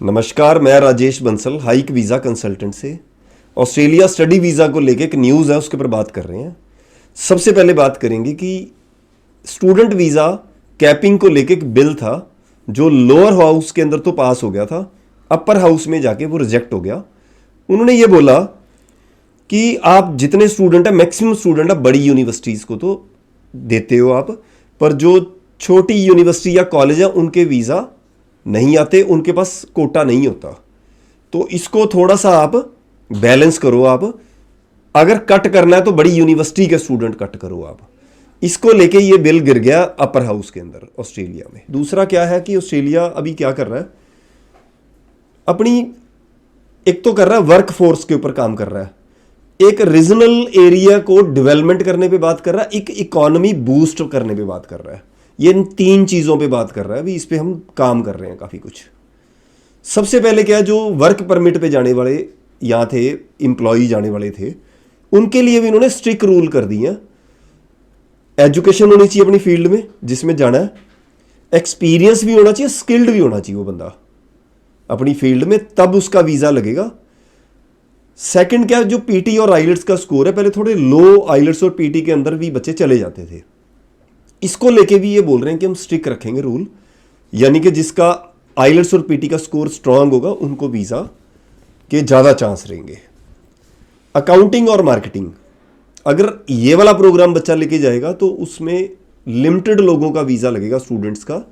नमस्कार, मैं Rajesh Bansal hike visa consultant से ऑस्ट्रेलिया स्टडी वीज़ा को लेके एक न्यूज़ है, उसके ऊपर बात कर रहे हैं। सबसे पहले बात करेंगे कि स्टूडेंट वीज़ा कैपिंग को लेके एक बिल था जो लोअर हाउस के अंदर तो पास हो गया था, अपर हाउस में जाके वो रिजेक्ट हो गया। उन्होंने ये बोला कि आप जितने स्टूडेंट हैं, मैक्सिमम स्टूडेंट आप बड़ी यूनिवर्सिटीज़ को तो देते हो आप, पर जो छोटी यूनिवर्सिटी या कॉलेज है उनके वीज़ा नहीं आते, उनके पास कोटा नहीं होता। तो इसको थोड़ा सा आप बैलेंस करो। आप अगर कट करना है तो बड़ी यूनिवर्सिटी के स्टूडेंट कट करो आप। इसको लेके ये बिल गिर गया अपर हाउस के अंदर ऑस्ट्रेलिया में। दूसरा क्या है कि ऑस्ट्रेलिया अभी क्या कर रहा है, अपनी एक तो कर रहा है वर्क फोर्स के ऊपर काम कर रहा है, एक रीजनल एरिया को डेवलपमेंट करने पे बात कर रहा है, एक इकोनॉमी बूस्ट करने पे बात कर रहा है। ये इन तीन चीज़ों पे बात कर रहा है। अभी इस पे हम काम कर रहे हैं काफ़ी कुछ। सबसे पहले क्या है, जो वर्क परमिट पे जाने वाले यहाँ थे, एम्प्लॉई जाने वाले थे, उनके लिए भी इन्होंने स्ट्रिक्ट रूल कर दिए हैं। एजुकेशन होनी चाहिए अपनी फील्ड में जिसमें जाना है, एक्सपीरियंस भी होना चाहिए, स्किल्ड भी होना चाहिए वो बंदा अपनी फील्ड में, तब उसका वीज़ा लगेगा। सेकंड क्या, जो पीटी और आइलेट्स का स्कोर है, पहले थोड़े लो आइलेट्स और पीटी के अंदर भी बच्चे चले जाते थे। इसको लेके भी ये बोल रहे हैं कि हम स्ट्रिक्ट रखेंगे रूल, यानी कि जिसका आइलेट्स और पीटी का स्कोर स्ट्रांग होगा उनको वीज़ा के ज़्यादा चांस रहेंगे। अकाउंटिंग और मार्केटिंग, अगर ये वाला प्रोग्राम बच्चा लेके जाएगा तो उसमें लिमिटेड लोगों का वीज़ा लगेगा, स्टूडेंट्स का,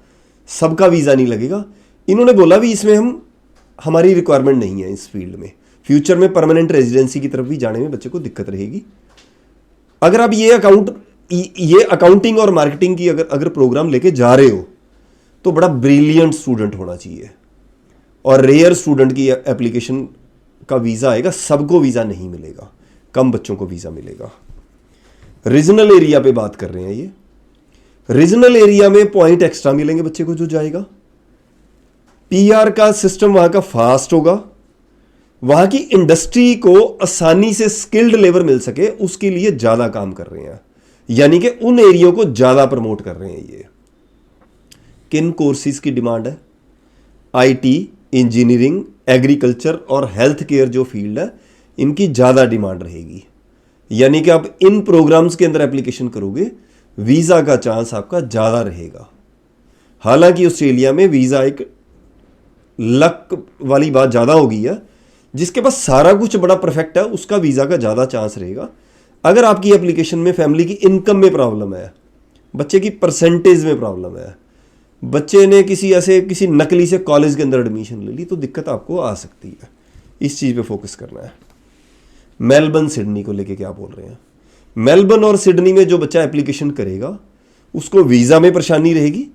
सबका वीज़ा नहीं लगेगा। इन्होंने बोला भी इसमें हमारी रिक्वायरमेंट नहीं है इस फील्ड में। फ्यूचर में परमानेंट रेजिडेंसी की तरफ भी जाने में बच्चे को दिक्कत रहेगी। अगर आप ये अकाउंटिंग और मार्केटिंग की अगर प्रोग्राम लेके जा रहे हो तो बड़ा ब्रिलियंट स्टूडेंट होना चाहिए, और रेयर स्टूडेंट की एप्लीकेशन का वीज़ा आएगा, सबको वीज़ा नहीं मिलेगा, कम बच्चों को वीज़ा मिलेगा। रीजनल एरिया पे बात कर रहे हैं ये। रीजनल एरिया में पॉइंट एक्स्ट्रा मिलेंगे बच्चे को जो जाएगा। पीआर का सिस्टम वहां का फास्ट होगा, वहां की इंडस्ट्री को आसानी से स्किल्ड लेबर मिल सके उसके लिए ज़्यादा काम कर रहे हैं, यानी कि उन एरियो को ज़्यादा प्रमोट कर रहे हैं ये। किन कोर्सेज की डिमांड है? आईटी, इंजीनियरिंग, एग्रीकल्चर और हेल्थ केयर जो फील्ड है, इनकी ज़्यादा डिमांड रहेगी। यानी कि आप इन प्रोग्राम्स के अंदर एप्लीकेशन करोगे, वीज़ा का चांस आपका ज़्यादा रहेगा। हालांकि ऑस्ट्रेलिया में वीज़ा एक लक वाली बात ज़्यादा हो गई है, जिसके पास सारा कुछ बड़ा परफेक्ट है उसका वीज़ा का ज़्यादा चांस रहेगा। अगर आपकी एप्लीकेशन में फैमिली की इनकम में प्रॉब्लम है, बच्चे की परसेंटेज में प्रॉब्लम है, बच्चे ने किसी नकली से कॉलेज के अंदर एडमिशन ले ली, तो दिक्कत आपको आ सकती है। इस चीज़ पे फोकस करना है। मेलबर्न सिडनी को लेके क्या बोल रहे हैं? मेलबर्न और सिडनी में जो बच्चा एप्लीकेशन करेगा उसको वीज़ा में परेशानी रहेगी।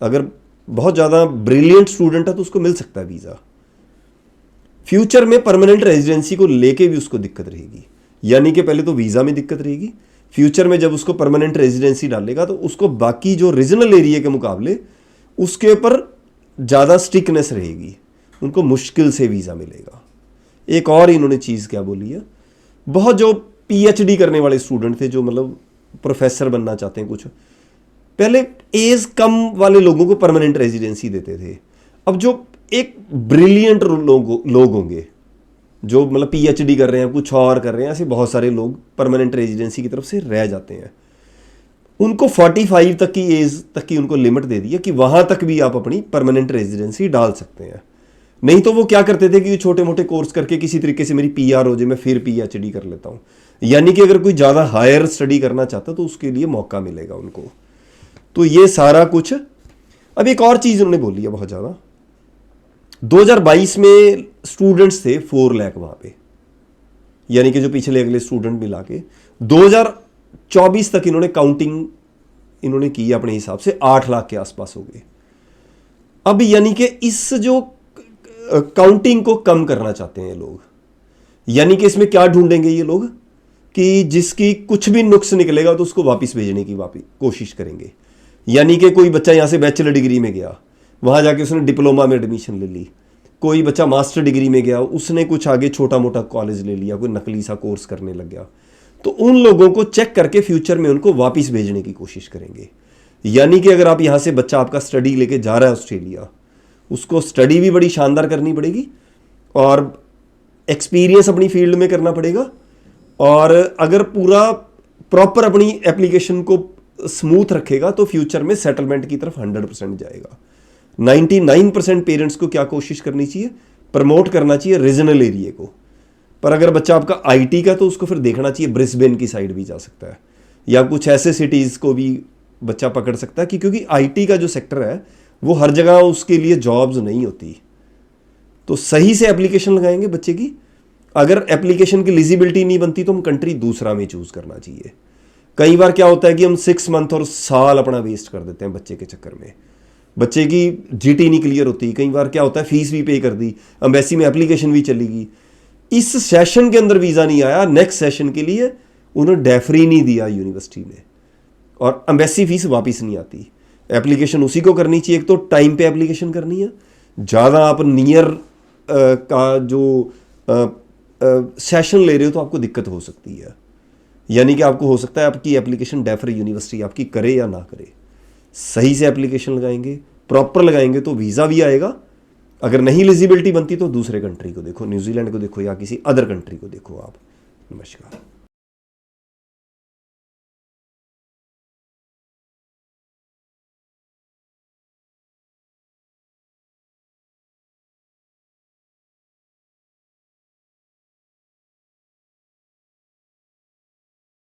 अगर बहुत ज़्यादा ब्रिलियंट स्टूडेंट है तो उसको मिल सकता है वीज़ा। फ्यूचर में परमानेंट रेजिडेंसी को लेके भी उसको दिक्कत रहेगी, यानी कि पहले तो वीज़ा में दिक्कत रहेगी, फ्यूचर में जब उसको परमानेंट रेजिडेंसी डालेगा तो उसको बाकी जो रीजनल एरिया के मुकाबले उसके ऊपर ज़्यादा स्ट्रिक्टनेस रहेगी, उनको मुश्किल से वीज़ा मिलेगा। एक और इन्होंने चीज़ क्या बोली है, बहुत जो पीएचडी करने वाले स्टूडेंट थे, जो मतलब प्रोफेसर बनना चाहते हैं, कुछ पहले एज कम वाले लोगों को परमानेंट रेजिडेंसी देते थे। अब जो एक ब्रिलियंट लोग होंगे जो मतलब पीएचडी कर रहे हैं, कुछ और कर रहे हैं, ऐसे बहुत सारे लोग परमानेंट रेजिडेंसी की तरफ से रह जाते हैं। उनको 45 तक की एज तक की उनको लिमिट दे दी है कि वहां तक भी आप अपनी परमानेंट रेजिडेंसी डाल सकते हैं। नहीं तो वो क्या करते थे कि छोटे मोटे कोर्स करके किसी तरीके से मेरी पीआर हो जाए, मैं फिर पीएचडी कर लेता हूँ। यानी कि अगर कोई ज़्यादा हायर स्टडी करना चाहता तो उसके लिए मौका मिलेगा उनको। तो ये सारा कुछ। अब एक और चीज़ उन्होंने बोली है बहुत ज़्यादा, 2022 में स्टूडेंट्स थे 4 लाख वहाँ पे, यानी कि जो पिछले अगले स्टूडेंट मिला के 2024 तक इन्होंने काउंटिंग इन्होंने की अपने हिसाब से 8 लाख के आसपास हो गए। अब यानी कि इस जो काउंटिंग को कम करना चाहते हैं लोग, यानी कि इसमें क्या ढूंढेंगे ये लोग कि जिसकी कुछ भी नुक्स निकलेगा तो उसको वापस भेजने की कोशिश करेंगे। यानी कि कोई बच्चा यहाँ से बैचलर डिग्री में गया, वहाँ जाके उसने डिप्लोमा में एडमिशन ले ली, कोई बच्चा मास्टर डिग्री में गया, उसने कुछ आगे छोटा मोटा कॉलेज ले लिया, कोई नकली सा कोर्स करने लग गया, तो उन लोगों को चेक करके फ्यूचर में उनको वापस भेजने की कोशिश करेंगे। यानी कि अगर आप यहाँ से बच्चा आपका स्टडी लेके जा रहा है ऑस्ट्रेलिया, उसको स्टडी भी बड़ी शानदार करनी पड़ेगी और एक्सपीरियंस अपनी फील्ड में करना पड़ेगा, और अगर पूरा प्रॉपर अपनी एप्लीकेशन को स्मूथ रखेगा तो फ्यूचर में सेटलमेंट की तरफ 100% जाएगा। 99% पेरेंट्स को क्या कोशिश करनी चाहिए, प्रमोट करना चाहिए रीजनल एरिया को। पर अगर बच्चा आपका आईटी का तो उसको फिर देखना चाहिए ब्रिस्बेन की साइड भी जा सकता है, या कुछ ऐसे सिटीज़ को भी बच्चा पकड़ सकता है कि क्योंकि आईटी का जो सेक्टर है वो हर जगह उसके लिए जॉब्स नहीं होती। तो सही से एप्लीकेशन लगाएंगे बच्चे की, अगर एप्लीकेशन की एलिजिबिलिटी नहीं बनती तो हम कंट्री दूसरा में चूज़ करना चाहिए। कई बार क्या होता है कि हम 6 मंथ और साल अपना वेस्ट कर देते हैं बच्चे के चक्कर में, बच्चे की जीटी नहीं क्लियर होती। कई बार क्या होता है फीस भी पे कर दी, एम्बेसी में एप्लीकेशन भी चलेगी, इस सेशन के अंदर वीज़ा नहीं आया, नेक्स्ट सेशन के लिए उन्होंने डेफरी नहीं दिया यूनिवर्सिटी ने, और एम्बेसी फीस वापस नहीं आती। एप्लीकेशन उसी को करनी चाहिए, एक तो टाइम पे एप्लीकेशन करनी है, ज़्यादा आप नियर का जो सेशन ले रहे हो तो आपको दिक्कत हो सकती है, यानी कि आपको हो सकता है आपकी एप्लीकेशन डेफरी यूनिवर्सिटी आपकी करे या ना करे। सही से एप्लीकेशन लगाएंगे, प्रॉपर लगाएंगे तो वीज़ा भी आएगा। अगर नहीं एलिजिबिलिटी बनती तो दूसरे कंट्री को देखो, न्यूजीलैंड को देखो या किसी अदर कंट्री को देखो आप। नमस्कार।